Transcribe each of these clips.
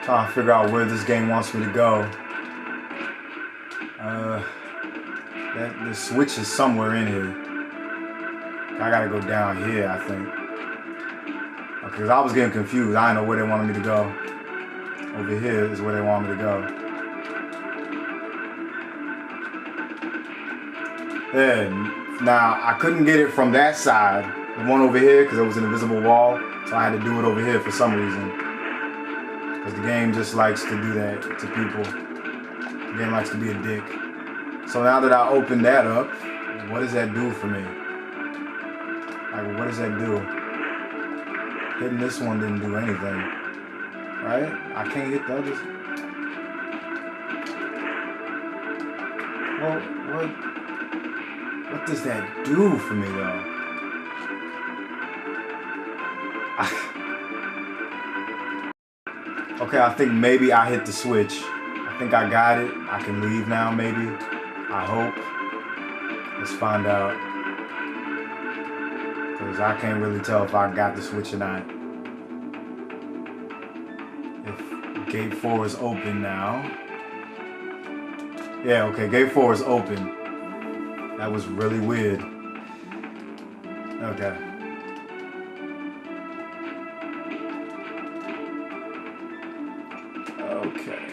Trying to figure out where this game wants me to go. The switch is somewhere in here. I gotta go down here, I think. Okay, cause I was getting confused. I didn't know where they wanted me to go. Over here is where they want me to go. There. Now, I couldn't get it from that side. The one over here, because it was an invisible wall. So I had to do it over here for some reason. Because the game just likes to do that to people. The game likes to be a dick. So now that I opened that up, what does that do for me? Like, what does that do? Hitting this one didn't do anything. Right? I can't hit the others. Well, what does that do for me, though? Okay, I think maybe I hit the switch. I think I got it. I can leave now, maybe. I hope. Let's find out. Because I can't really tell if I got the switch or not. If gate 4 is open now. Yeah, okay, gate 4 is open. That was really weird. Okay. Okay.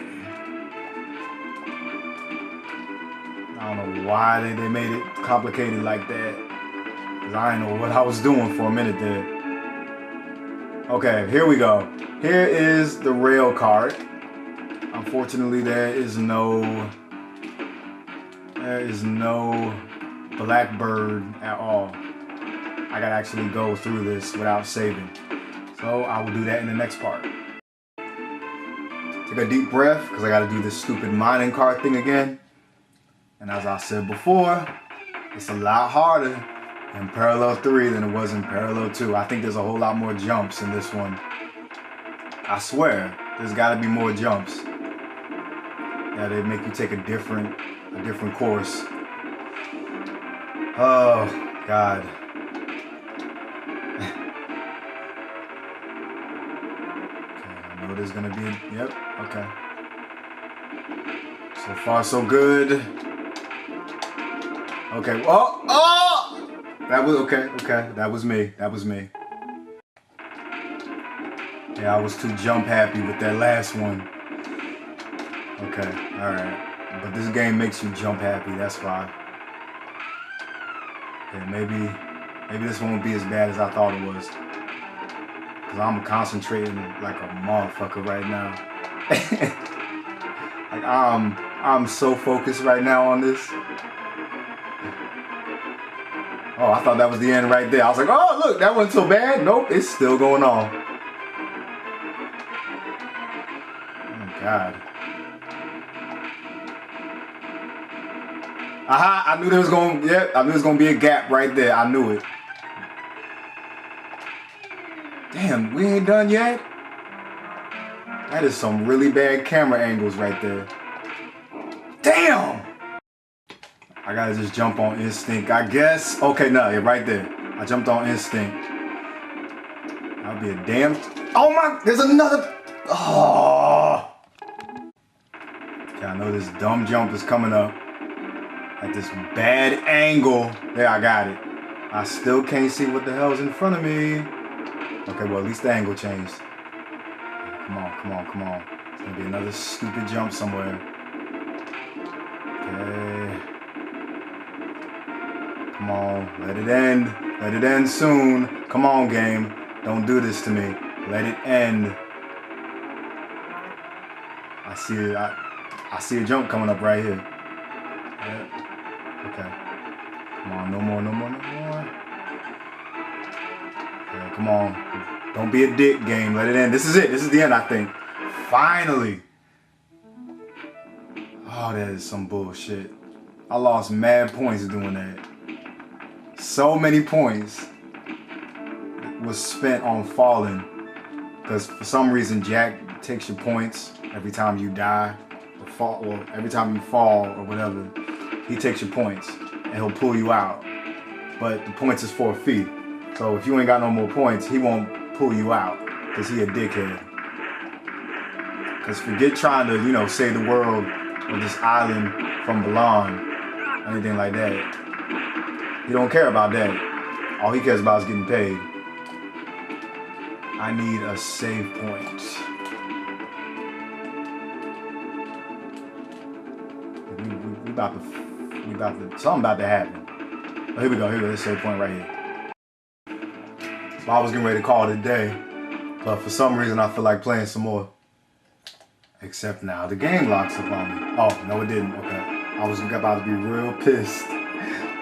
I don't know why they made it complicated like that. Because I didn't know what I was doing for a minute there. Okay, here we go. Here is the rail cart. Unfortunately, there is no blackbird at all. I gotta actually go through this without saving. So I will do that in the next part. Take a deep breath, because I gotta do this stupid mining cart thing again. And as I said before, it's a lot harder in Parallel 3 than it was in Parallel 2. I think there's a whole lot more jumps in this one. I swear, there's gotta be more jumps. Yeah, they make you take a different course. Oh, God. Okay, I know there's gonna be, yep, okay. So far, so good. Okay, oh! That was, okay, that was me. Yeah, I was too jump happy with that last one. Okay, alright. But this game makes you jump happy, that's why. Okay, maybe this one won't be as bad as I thought it was. Because I'm concentrating like a motherfucker right now. Like I'm so focused right now on this. Oh, I thought that was the end right there. I was like, oh, look, that wasn't so bad. Nope, it's still going on. Oh, God. Aha, I knew there was going to be a gap right there. I knew it. Damn, we ain't done yet? That is some really bad camera angles right there. Damn! I gotta just jump on instinct, I guess. Okay, no, yeah, right there. I jumped on instinct. That'll be a damn... Oh my, there's another... Oh! Okay, I know this dumb jump is coming up. At this bad angle. There, I got it. I still can't see what the hell's in front of me. Okay, well, at least the angle changed. Come on. It's gonna be another stupid jump somewhere. Okay. Come on, let it end. Let it end soon. Come on, game. Don't do this to me. Let it end. I see a jump coming up right here. Yeah. Okay. Come on, no more. Okay, come on. Don't be a dick, game. Let it end. This is it. This is the end, I think. Finally. Oh, that is some bullshit. I lost mad points doing that. So many points was spent on falling. Because for some reason, Jack takes your points every time you die. Or every time you fall or whatever. He takes your points and he'll pull you out. But the points is for a fee. So if you ain't got no more points, he won't pull you out because he a dickhead. Because forget trying to, save the world or this island from Bilan, anything like that. He don't care about that. All he cares about is getting paid. I need a save point. We about to, something about to happen. Oh, here we go, this save point right here. So I was getting ready to call it a day, but for some reason I feel like playing some more. Except now the game locks up on me. Oh, no it didn't, okay. I was about to be real pissed.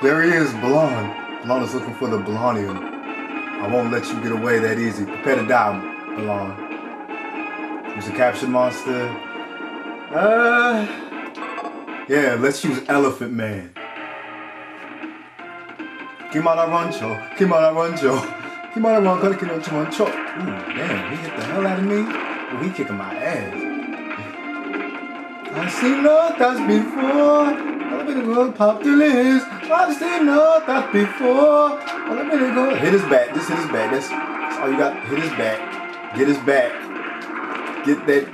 There he is, Bilan. Bilan is looking for the Bilanium. I won't let you get away that easy. Prepare to die, Bilan. Use a captured monster. Yeah, let's use Elephant Man. Kimara Rancho. Ooh, damn, he hit the hell out of me. Ooh, he kicking my ass. I've seen nothing before. Let me go pop the list. I've seen nothing before. Let me go. Hit his back. Just hit his back. That's all you got. Hit his back. Get his back.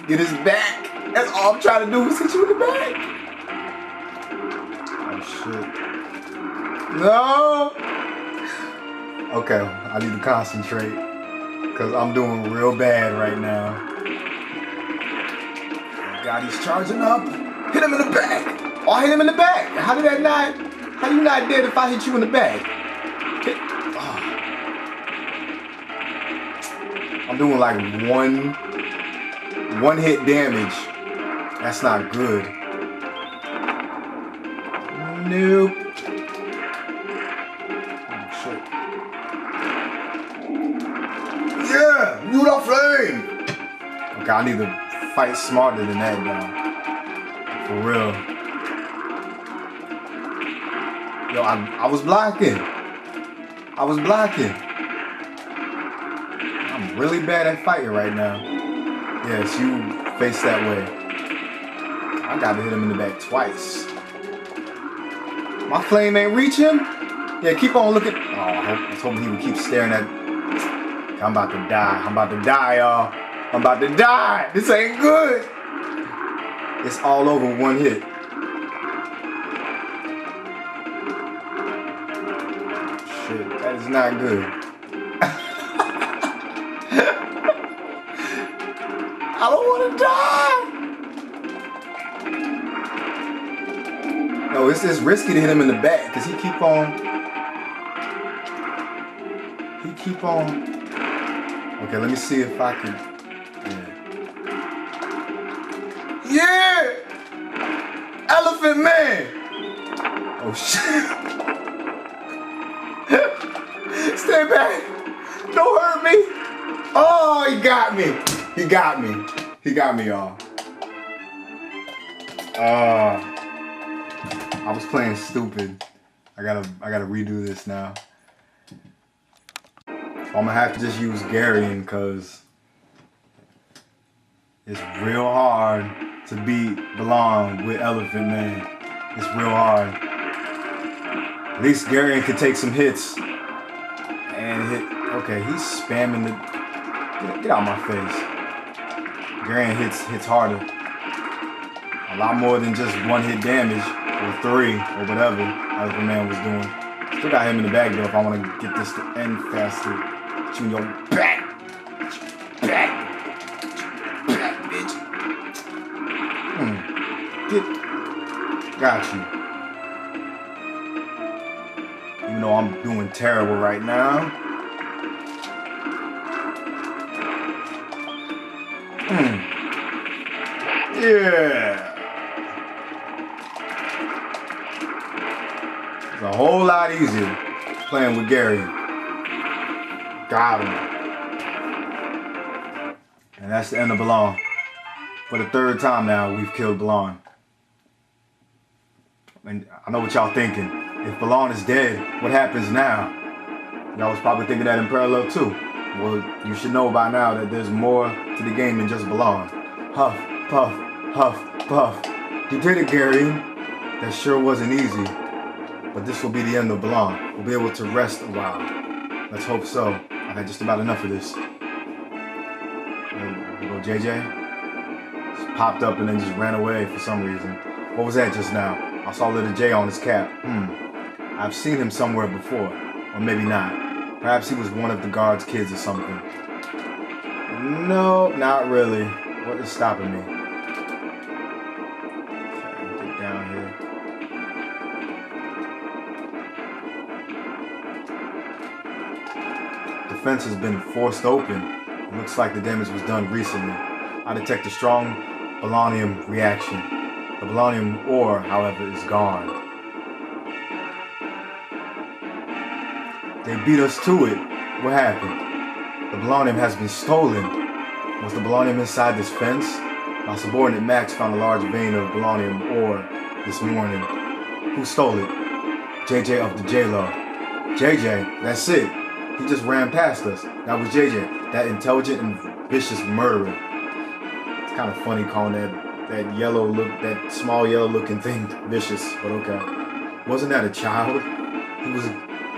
Get his back. That's all I'm trying to do is hit you in the back. Oh shit. No. Okay, I need to concentrate because I'm doing real bad right now. God, he's charging up. Hit him in the back. Oh, I hit him in the back. How you not dead if I hit you in the back? Oh. I'm doing like one hit damage. That's not good. Nope. Oh, shit. Yeah, new the flame. Okay, I need to fight smarter than that, though. For real. Yo, I was blocking. I'm really bad at fighting right now. Yes, you face that way. I gotta hit him in the back twice. My flame ain't reach him? Yeah, keep on looking. Oh, I was hoping he would keep staring at. I'm about to die, y'all. I'm about to die. This ain't good. It's all over one hit. Shit, that is not good. I don't want to die. No, it's risky to hit him in the back because he keep on. Okay, let me see if I can. Yeah! Elephant Man! Oh shit. Stay back! Don't hurt me! Oh, he got me! He got me, y'all. I was playing stupid. I gotta redo this now. So I'm gonna have to just use Garion because it's real hard to beat Bilan with Elephant Man. It's real hard. At least Garion could take some hits and hit. Okay, he's spamming the. Get out of my face. Garion hits harder. A lot more than just one hit damage or 3 or whatever Elephant Man was doing. Still got him in the bag though if I want to get this to end faster. Shoot in your back. Back, bitch. Got you. Even though I'm doing terrible right now. Yeah. It's a whole lot easier playing with Gary. Got him. And that's the end of Bilan. For the 3rd time now, we've killed Bilan. And I know what y'all thinking. If Bilan is dead, what happens now? Y'all was probably thinking that in parallel too. Well, you should know by now that there's more to the game than just Bilan. Huff, puff, huff, puff. You did it, Gary. That sure wasn't easy. But this will be the end of Bilan. We'll be able to rest a while. Let's hope so. I've had just about enough of this. There we go, JJ. Just popped up and then just ran away for some reason. What was that just now? I saw little J on his cap. I've seen him somewhere before. Or maybe not. Perhaps he was one of the guard's kids or something. No, not really. What is stopping me? Okay, get down here. The fence has been forced open. It looks like the damage was done recently. I detect a strong polonium reaction. The polonium ore, however, is gone. They beat us to it. What happened? The polonium has been stolen. Was the polonium inside this fence? My subordinate Max found a large vein of polonium ore this morning. Who stole it? JJ of the J-Lo. JJ, that's it. He just ran past us. That was JJ, that intelligent and vicious murderer. It's kind of funny calling that yellow look, that small yellow looking thing vicious, but okay. Wasn't that a child? He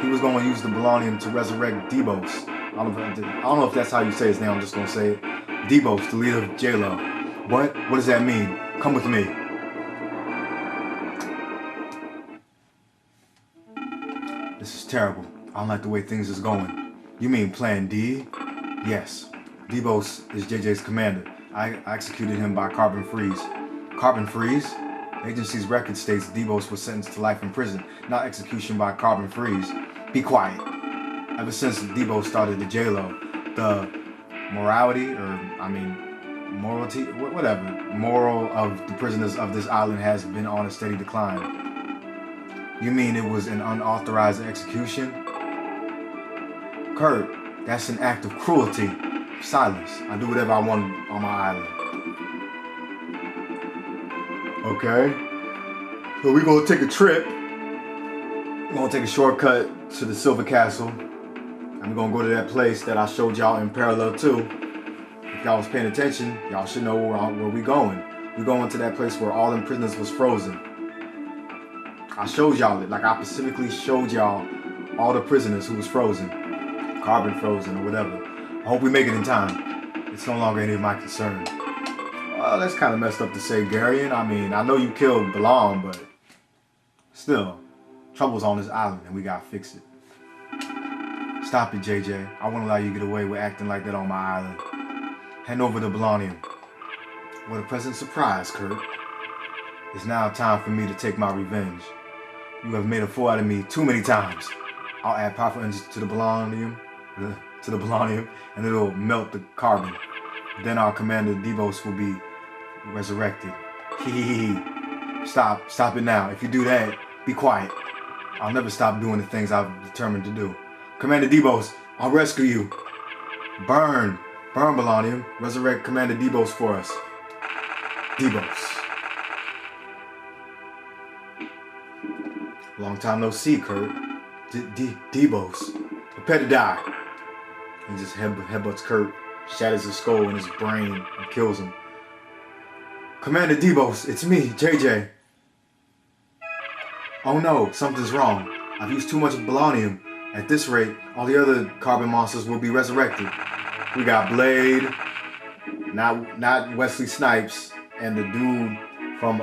was going to use the polonium to resurrect Debos. I don't know if that's how you say his name. I'm just going to say it. Debos, the leader of J-Lo. What? What does that mean? Come with me. This is terrible. I don't like the way things is going. You mean Plan D? Yes. Debos is JJ's commander. I executed him by carbon freeze. Carbon freeze? The agency's record states Debos was sentenced to life in prison, not execution by carbon freeze. Be quiet. Ever since Debos started the J-Lo, the morality moral of the prisoners of this island has been on a steady decline. You mean it was an unauthorized execution? Kurt, that's an act of cruelty. Silence. I do whatever I want on my island. Okay. So we're gonna take a trip. We're gonna take a shortcut to the Silver Castle. I'm gonna go to that place that I showed y'all in parallel 2. If y'all was paying attention, y'all should know where we going. We're going to that place where all them prisoners was frozen. I showed y'all it, like I specifically showed y'all all the prisoners who was frozen. Carbon frozen or whatever. I hope we make it in time. It's no longer any of my concern. Well, that's kind of messed up to say, Garion. I mean, I know you killed Bilan, but still, trouble's on this island and we gotta fix it. Stop it, JJ. I won't allow you to get away with acting like that on my island. Hand over the polonium. What a pleasant surprise, Kurt. It's now time for me to take my revenge. You have made a fool out of me too many times. I'll add powerful energy to the polonium, and it'll melt the carbon. Then our commander Debos will be resurrected. Stop it now. If you do that, be quiet. I'll never stop doing the things I've determined to do. Commander Debos, I'll rescue you. Burn polonium. Resurrect Commander Debos for us. Debos. Long time no see, Kurt. Debos. Prepare to die. He just headbutts Kurt, shatters his skull in his brain, and kills him. Commander Debos, it's me, JJ. Oh no, something's wrong. I've used too much polonium. At this rate, all the other carbon monsters will be resurrected. We got Blade, not Wesley Snipes, and the dude from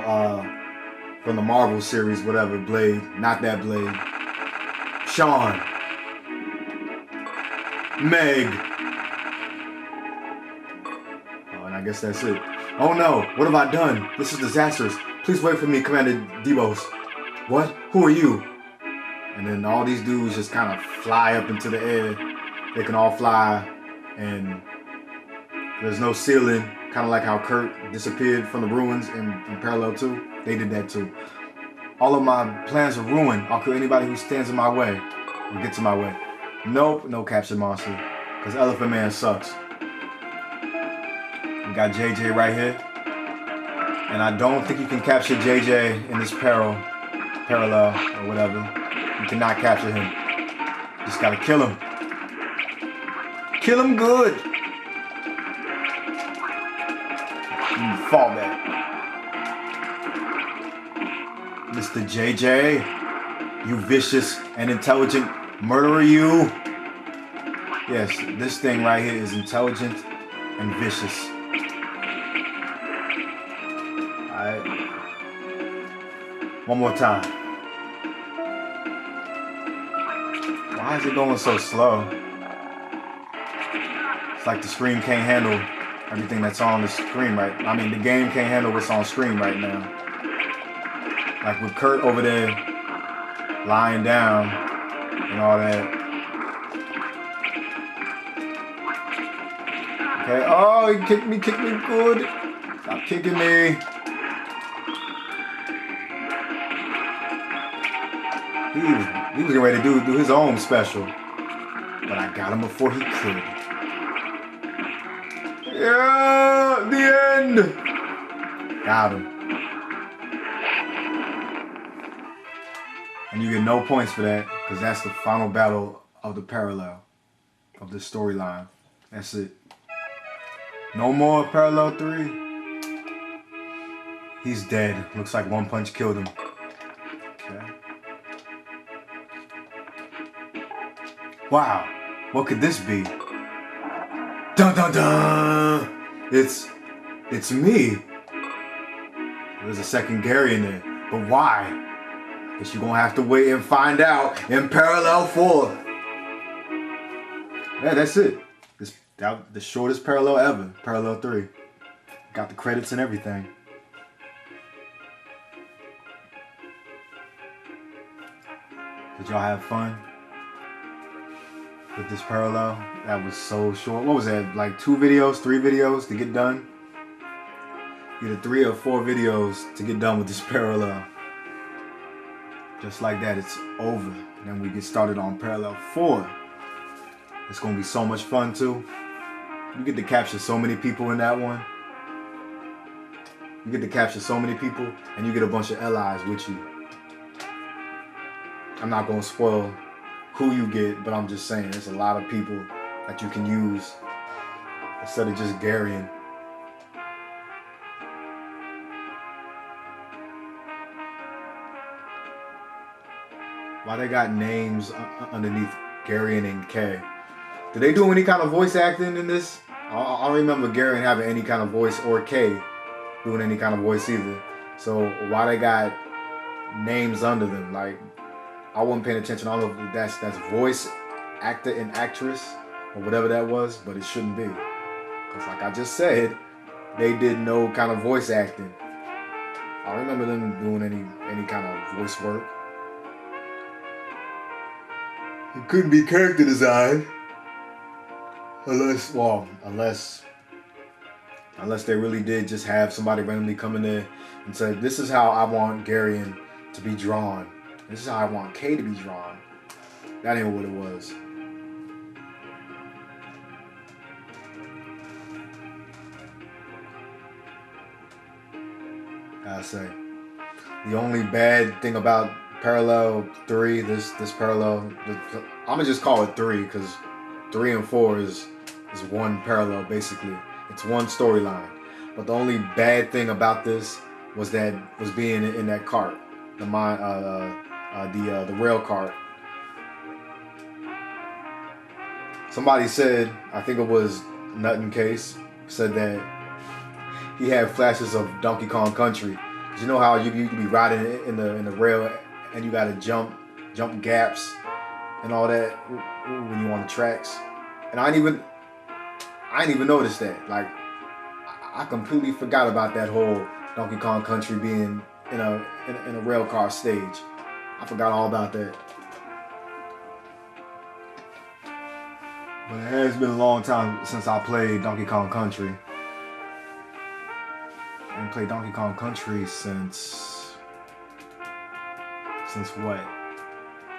the Marvel series, whatever, Blade, not that Blade. Sean. Meg. Oh, and I guess that's it. Oh no, what have I done? This is disastrous. Please wait for me, Commander Debos. What? Who are you? And then all these dudes just kind of fly up into the air. They can all fly, and there's no ceiling. Kind of like how Kurt disappeared from the ruins in Parallel 2. They did that too. All of my plans are ruined. I'll kill anybody who stands in my way or gets in my way. Nope, no captured monster, because Elephant Man sucks. We got JJ right here. And I don't think you can capture JJ in this parallel or whatever. You cannot capture him. Just gotta kill him. Kill him good. You fall back. Mr. JJ, you vicious and intelligent murderer, you. Yes, this thing right here is intelligent and vicious. One more time. Why is it going so slow? It's like the screen can't handle everything that's on the screen right. I mean, the game can't handle what's on screen right now. Like with Kurt over there lying down and all that. Okay. Oh, he kicked me good. Stop kicking me. He was getting ready to do his own special, but I got him before he could. Yeah, the end. Got him. And you get no points for that, because that's the final battle of the parallel of the storyline. That's it. No more parallel 3. He's dead. Looks like one punch killed him. Okay. Wow, what could this be? Dun dun dun! It's me. There's a second Gary in there, but why? Guess you're gonna have to wait and find out in parallel 4. Yeah, that's it. The shortest parallel ever, parallel 3. Got the credits and everything. Did y'all have fun with this parallel? That was so short. What was that? Like 2 videos, 3 videos to get done? Either 3 or 4 videos to get done with this parallel. Just like that, it's over. And then we get started on parallel 4. It's gonna be so much fun too. You get to capture so many people in that one. You get to capture so many people, and you get a bunch of allies with you. I'm not gonna spoil who you get, but I'm just saying there's a lot of people that you can use instead of just Garying. Why they got names underneath Gary and K? Did they do any kind of voice acting in this? I don't remember Gary having any kind of voice or K doing any kind of voice either. So why they got names under them? Like, I wasn't paying attention. I don't know if that's voice actor and actress or whatever that was, but it shouldn't be. Because like I just said, they did no kind of voice acting. I don't remember them doing any kind of voice work. It couldn't be character design. Unless they really did just have somebody randomly come in there and say, this is how I want Gary to be drawn. This is how I want K to be drawn. That ain't what it was. Gotta say, the only bad thing about parallel 3, this parallel, I'm gonna just call it 3 because 3 and 4 is one parallel basically. It's one storyline. But the only bad thing about this was being in that cart, the rail cart. Somebody said, I think it was Nuttin Case, said that he had flashes of Donkey Kong Country. 'Cause you know how you be riding in the rail and you gotta jump gaps and all that when you on the tracks. And I didn't even notice that. Like, I completely forgot about that whole Donkey Kong Country being in a rail car stage. I forgot all about that. But it has been a long time since I played Donkey Kong Country. I haven't played Donkey Kong Country since what?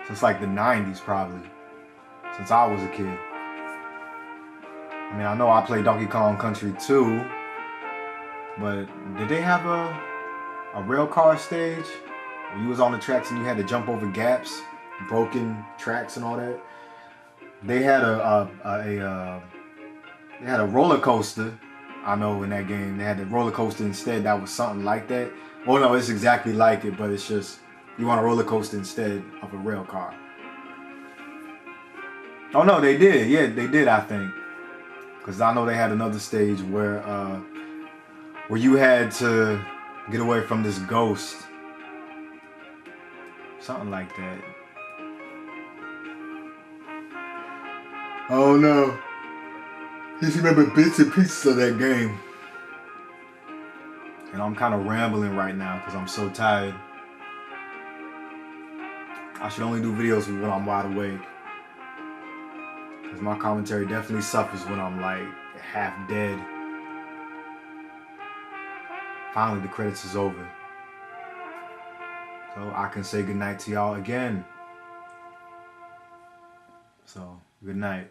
Since like the 90s probably. Since I was a kid. I mean, I know I played Donkey Kong Country 2, but did they have a rail car stage where you was on the tracks and you had to jump over gaps, broken tracks and all that? They had a roller coaster. I know in that game they had a roller coaster instead that was something like that. Well, no, it's exactly like it, but it's just you want a roller coaster instead of a rail car. Oh no, they did. Yeah, they did. I think. Because I know they had another stage where you had to get away from this ghost. Something like that. I don't know. Just remember bits and pieces of that game. And I'm kind of rambling right now because I'm so tired. I should only do videos when I'm wide awake. Because my commentary definitely suffers when I'm like half dead. Finally, the credits is over. So I can say goodnight to y'all again. So, good night.